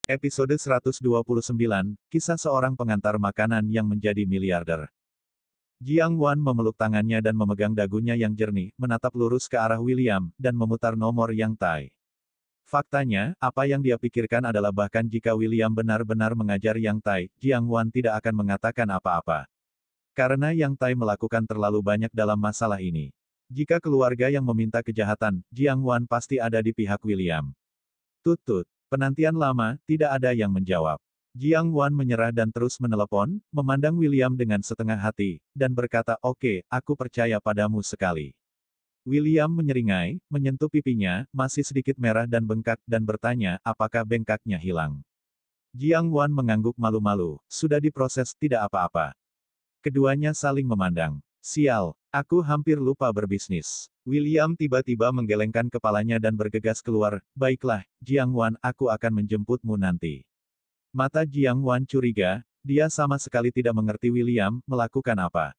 Episode 129, Kisah Seorang Pengantar Makanan yang Menjadi Miliarder. Jiang Wan memeluk tangannya dan memegang dagunya yang jernih, menatap lurus ke arah William, dan memutar nomor yang Tai. Faktanya, apa yang dia pikirkan adalah bahkan jika William benar-benar mengajar Yang Tai, Jiang Wan tidak akan mengatakan apa-apa. Karena Yang Tai melakukan terlalu banyak dalam masalah ini. Jika keluarga yang meminta kejahatan, Jiang Wan pasti ada di pihak William. Tut-tut. Penantian lama, tidak ada yang menjawab. Jiang Wan menyerah dan terus menelepon, memandang William dengan setengah hati, dan berkata, "Oke, aku percaya padamu sekali." William menyeringai, menyentuh pipinya, masih sedikit merah dan bengkak, dan bertanya, apakah bengkaknya hilang. Jiang Wan mengangguk malu-malu, sudah diproses, tidak apa-apa. Keduanya saling memandang. Sial, aku hampir lupa berbisnis. William tiba-tiba menggelengkan kepalanya dan bergegas keluar, baiklah, Jiang Wan, aku akan menjemputmu nanti. Mata Jiang Wan curiga, dia sama sekali tidak mengerti William melakukan apa.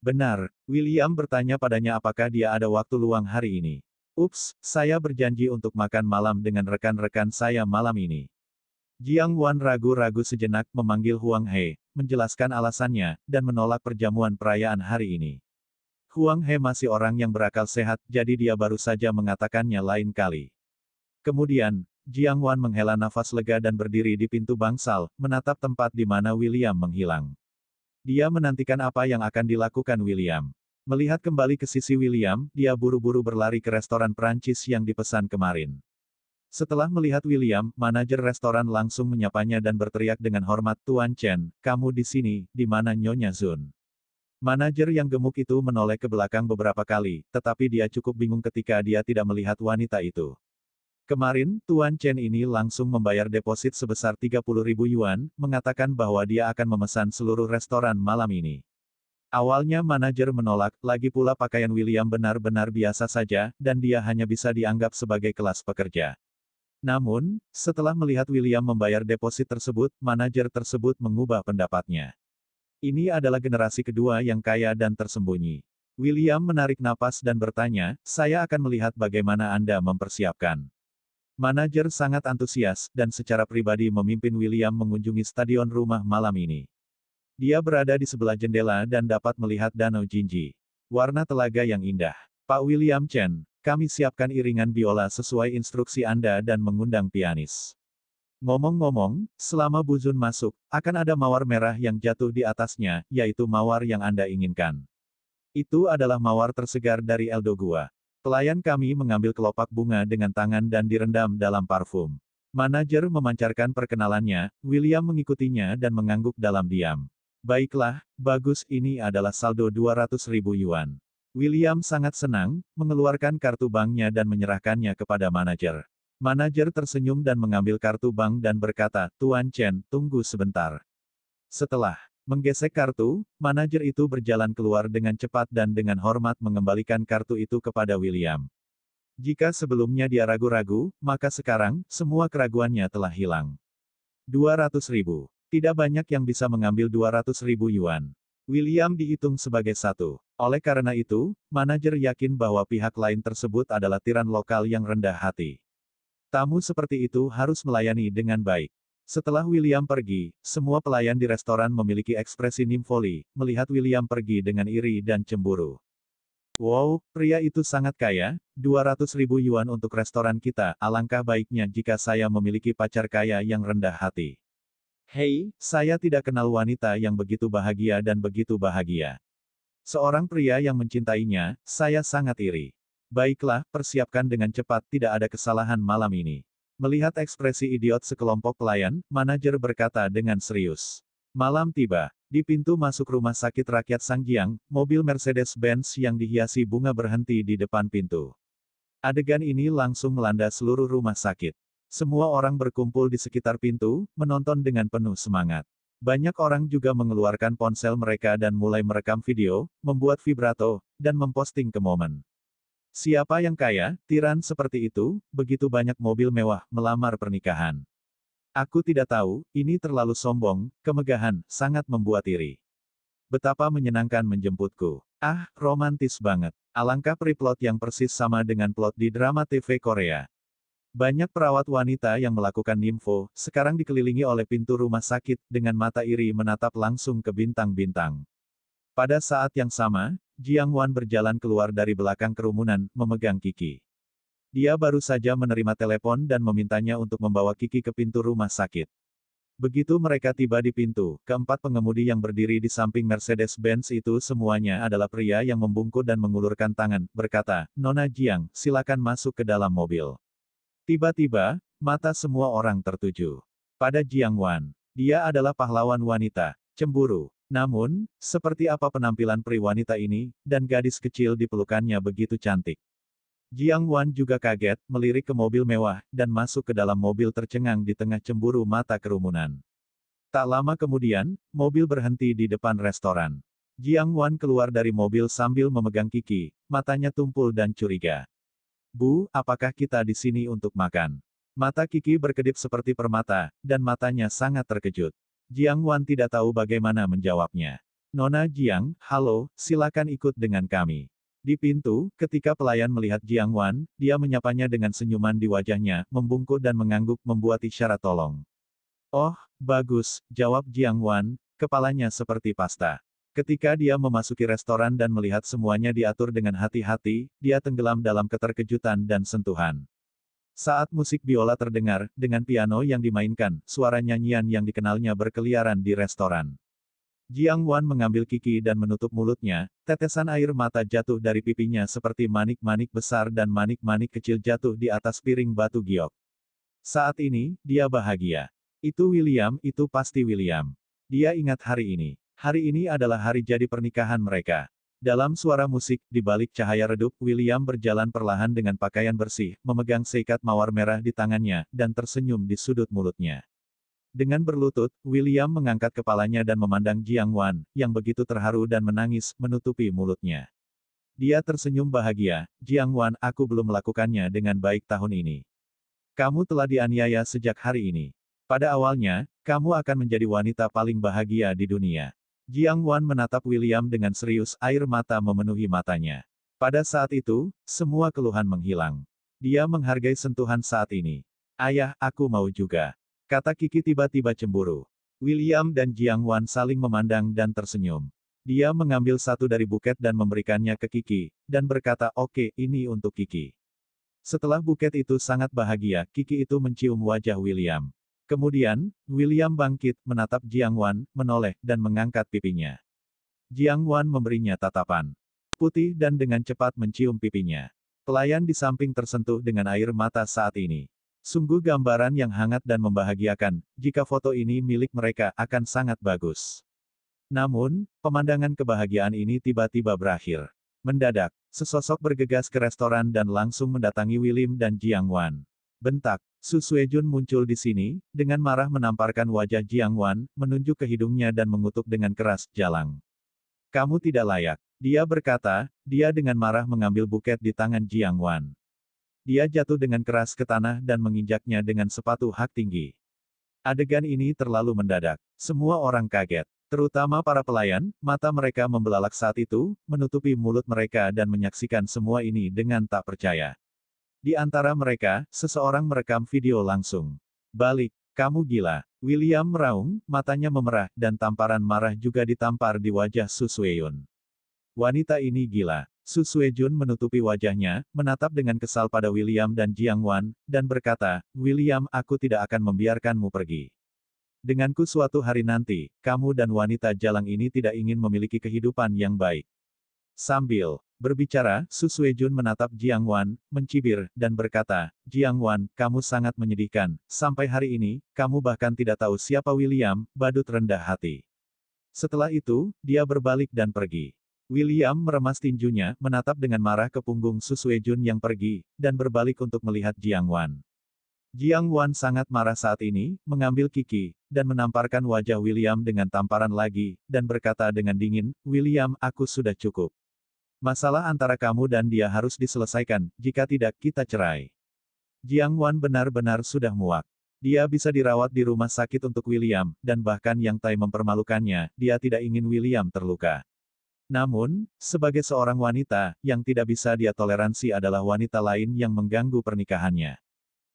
Benar, William bertanya padanya apakah dia ada waktu luang hari ini. Ups, saya berjanji untuk makan malam dengan rekan-rekan saya malam ini. Jiang Wan ragu-ragu sejenak memanggil Huang He, menjelaskan alasannya, dan menolak perjamuan perayaan hari ini. Huang He masih orang yang berakal sehat, jadi dia baru saja mengatakannya lain kali. Kemudian, Jiang Wan menghela nafas lega dan berdiri di pintu bangsal, menatap tempat di mana William menghilang. Dia menantikan apa yang akan dilakukan William. Melihat kembali ke sisi William, dia buru-buru berlari ke restoran Prancis yang dipesan kemarin. Setelah melihat William, manajer restoran langsung menyapanya dan berteriak dengan hormat, "Tuan Chen, kamu di sini, di mana Nyonya Zun?" Manajer yang gemuk itu menoleh ke belakang beberapa kali, tetapi dia cukup bingung ketika dia tidak melihat wanita itu. Kemarin, Tuan Chen ini langsung membayar deposit sebesar 30.000 yuan, mengatakan bahwa dia akan memesan seluruh restoran malam ini. Awalnya manajer menolak, lagi pula pakaian William benar-benar biasa saja, dan dia hanya bisa dianggap sebagai kelas pekerja. Namun, setelah melihat William membayar deposit tersebut, manajer tersebut mengubah pendapatnya. Ini adalah generasi kedua yang kaya dan tersembunyi. William menarik napas dan bertanya, "Saya akan melihat bagaimana Anda mempersiapkan." Manajer sangat antusias, dan secara pribadi memimpin William mengunjungi stadion rumah malam ini. Dia berada di sebelah jendela dan dapat melihat danau Jinji. Warna telaga yang indah. "Pak William Chen, kami siapkan iringan biola sesuai instruksi Anda dan mengundang pianis. Ngomong-ngomong, selama Bu Zun masuk, akan ada mawar merah yang jatuh di atasnya, yaitu mawar yang Anda inginkan. Itu adalah mawar tersegar dari Eldo Gua. Pelayan kami mengambil kelopak bunga dengan tangan dan direndam dalam parfum." Manajer memancarkan perkenalannya, William mengikutinya dan mengangguk dalam diam. "Baiklah, bagus, ini adalah saldo 200.000 yuan." William sangat senang, mengeluarkan kartu banknya dan menyerahkannya kepada manajer. Manajer tersenyum dan mengambil kartu bank dan berkata, "Tuan Chen, tunggu sebentar." Setelah menggesek kartu, manajer itu berjalan keluar dengan cepat dan dengan hormat mengembalikan kartu itu kepada William. Jika sebelumnya dia ragu-ragu, maka sekarang, semua keraguannya telah hilang. 200.000. Tidak banyak yang bisa mengambil 200.000 yuan. William dihitung sebagai satu. Oleh karena itu, manajer yakin bahwa pihak lain tersebut adalah tiran lokal yang rendah hati. Tamu seperti itu harus melayani dengan baik. Setelah William pergi, semua pelayan di restoran memiliki ekspresi nimfoli, melihat William pergi dengan iri dan cemburu. "Wow, pria itu sangat kaya, 200.000 yuan untuk restoran kita, alangkah baiknya jika saya memiliki pacar kaya yang rendah hati. Hei, saya tidak kenal wanita yang begitu bahagia dan begitu bahagia. Seorang pria yang mencintainya, saya sangat iri. Baiklah, persiapkan dengan cepat, tidak ada kesalahan malam ini." Melihat ekspresi idiot sekelompok pelayan, manajer berkata dengan serius. Malam tiba. Di pintu masuk rumah sakit rakyat Sangjiang, mobil Mercedes-Benz yang dihiasi bunga berhenti di depan pintu. Adegan ini langsung melanda seluruh rumah sakit. Semua orang berkumpul di sekitar pintu, menonton dengan penuh semangat. Banyak orang juga mengeluarkan ponsel mereka dan mulai merekam video, membuat vibrato, dan memposting ke momen. Siapa yang kaya, tiran seperti itu, begitu banyak mobil mewah, melamar pernikahan. Aku tidak tahu, ini terlalu sombong, kemegahan, sangat membuat iri. Betapa menyenangkan menjemputku. Ah, romantis banget. Alangkah periplot yang persis sama dengan plot di drama TV Korea. Banyak perawat wanita yang melakukan nimfo, sekarang dikelilingi oleh pintu rumah sakit, dengan mata iri menatap langsung ke bintang-bintang. Pada saat yang sama, Jiang Wan berjalan keluar dari belakang kerumunan, memegang Kiki. Dia baru saja menerima telepon dan memintanya untuk membawa Kiki ke pintu rumah sakit. Begitu mereka tiba di pintu, keempat pengemudi yang berdiri di samping Mercedes-Benz itu semuanya adalah pria yang membungkuk dan mengulurkan tangan, berkata, "Nona Jiang, silakan masuk ke dalam mobil." Tiba-tiba, mata semua orang tertuju pada Jiang Wan. Dia adalah pahlawan wanita, cemburu. Namun, seperti apa penampilan pri wanita ini, dan gadis kecil di pelukannya begitu cantik. Jiang Wan juga kaget, melirik ke mobil mewah, dan masuk ke dalam mobil tercengang di tengah cemburu mata kerumunan. Tak lama kemudian, mobil berhenti di depan restoran. Jiang Wan keluar dari mobil sambil memegang Kiki, matanya tumpul dan curiga. "Bu, apakah kita di sini untuk makan?" Mata Kiki berkedip seperti permata, dan matanya sangat terkejut. Jiang Wan tidak tahu bagaimana menjawabnya. "Nona Jiang, halo, silakan ikut dengan kami." Di pintu, ketika pelayan melihat Jiang Wan, dia menyapanya dengan senyuman di wajahnya, membungkuk dan mengangguk membuat isyarat tolong. "Oh, bagus," jawab Jiang Wan, kepalanya seperti pasta. Ketika dia memasuki restoran dan melihat semuanya diatur dengan hati-hati, dia tenggelam dalam keterkejutan dan sentuhan. Saat musik biola terdengar, dengan piano yang dimainkan, suara nyanyian yang dikenalnya berkeliaran di restoran. Jiang Wan mengambil Kiki dan menutup mulutnya, tetesan air mata jatuh dari pipinya seperti manik-manik besar dan manik-manik kecil jatuh di atas piring batu giok. Saat ini, dia bahagia. Itu William, itu pasti William. Dia ingat hari ini. Hari ini adalah hari jadi pernikahan mereka. Dalam suara musik, di balik cahaya redup, William berjalan perlahan dengan pakaian bersih, memegang seikat mawar merah di tangannya, dan tersenyum di sudut mulutnya. Dengan berlutut, William mengangkat kepalanya dan memandang Jiang Wan, yang begitu terharu dan menangis, menutupi mulutnya. Dia tersenyum bahagia, "Jiang Wan, aku belum melakukannya dengan baik tahun ini. Kamu telah dianiaya sejak hari ini. Pada awalnya, kamu akan menjadi wanita paling bahagia di dunia." Jiang Wan menatap William dengan serius, air mata memenuhi matanya. Pada saat itu, semua keluhan menghilang. Dia menghargai sentuhan saat ini. "Ayah, aku mau juga," kata Kiki tiba-tiba cemburu. William dan Jiang Wan saling memandang dan tersenyum. Dia mengambil satu dari buket dan memberikannya ke Kiki, dan berkata, "Oke, ini untuk Kiki." Setelah buket itu sangat bahagia, Kiki itu mencium wajah William. Kemudian, William bangkit, menatap Jiang Wan, menoleh, dan mengangkat pipinya. Jiang Wan memberinya tatapan putih dan dengan cepat mencium pipinya. Pelayan di samping tersentuh dengan air mata saat ini. Sungguh gambaran yang hangat dan membahagiakan, jika foto ini milik mereka, akan sangat bagus. Namun, pemandangan kebahagiaan ini tiba-tiba berakhir. Mendadak, sesosok bergegas ke restoran dan langsung mendatangi William dan Jiang Wan. Bentak, Su Suejun muncul di sini, dengan marah menamparkan wajah Jiang Wan, menunjuk ke hidungnya dan mengutuk dengan keras, "Jalang. Kamu tidak layak." Dia berkata, dia dengan marah mengambil buket di tangan Jiang Wan. Dia jatuh dengan keras ke tanah dan menginjaknya dengan sepatu hak tinggi. Adegan ini terlalu mendadak. Semua orang kaget. Terutama para pelayan, mata mereka membelalak saat itu, menutupi mulut mereka dan menyaksikan semua ini dengan tak percaya. Di antara mereka, seseorang merekam video langsung. "Balik, kamu gila." William meraung, matanya memerah, dan tamparan marah juga ditampar di wajah Su Sueyun. "Wanita ini gila." Su Suejun menutupi wajahnya, menatap dengan kesal pada William dan Jiang Wan, dan berkata, "William, aku tidak akan membiarkanmu pergi. Denganku suatu hari nanti, kamu dan wanita jalang ini tidak ingin memiliki kehidupan yang baik." Sambil berbicara, Su Suejun menatap Jiang Wan, mencibir, dan berkata, "Jiang Wan, kamu sangat menyedihkan. Sampai hari ini, kamu bahkan tidak tahu siapa William, badut rendah hati." Setelah itu, dia berbalik dan pergi. William meremas tinjunya, menatap dengan marah ke punggung Su Suejun yang pergi, dan berbalik untuk melihat Jiang Wan. Jiang Wan sangat marah saat ini, mengambil Kiki, dan menamparkan wajah William dengan tamparan lagi, dan berkata dengan dingin, "William, aku sudah cukup. Masalah antara kamu dan dia harus diselesaikan, jika tidak, kita cerai." Jiang Wan benar-benar sudah muak. Dia bisa dirawat di rumah sakit untuk William, dan bahkan yang tai mempermalukannya, dia tidak ingin William terluka. Namun, sebagai seorang wanita, yang tidak bisa dia toleransi adalah wanita lain yang mengganggu pernikahannya.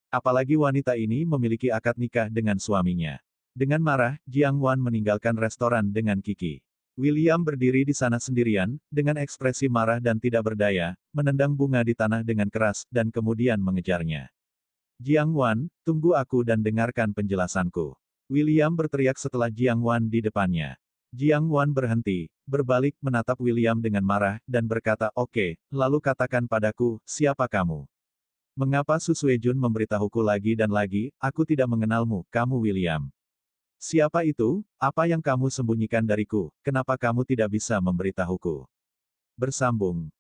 Apalagi wanita ini memiliki akad nikah dengan suaminya. Dengan marah, Jiang Wan meninggalkan restoran dengan Kiki. William berdiri di sana sendirian, dengan ekspresi marah dan tidak berdaya, menendang bunga di tanah dengan keras, dan kemudian mengejarnya. Jiang Wan, tunggu aku dan dengarkan penjelasanku. William berteriak setelah Jiang Wan di depannya. Jiang Wan berhenti, berbalik menatap William dengan marah, dan berkata, "Oke, lalu katakan padaku, siapa kamu? Mengapa Su Suejun memberitahuku lagi dan lagi, aku tidak mengenalmu, kamu William. Siapa itu? Apa yang kamu sembunyikan dariku? Kenapa kamu tidak bisa memberitahuku?" Bersambung.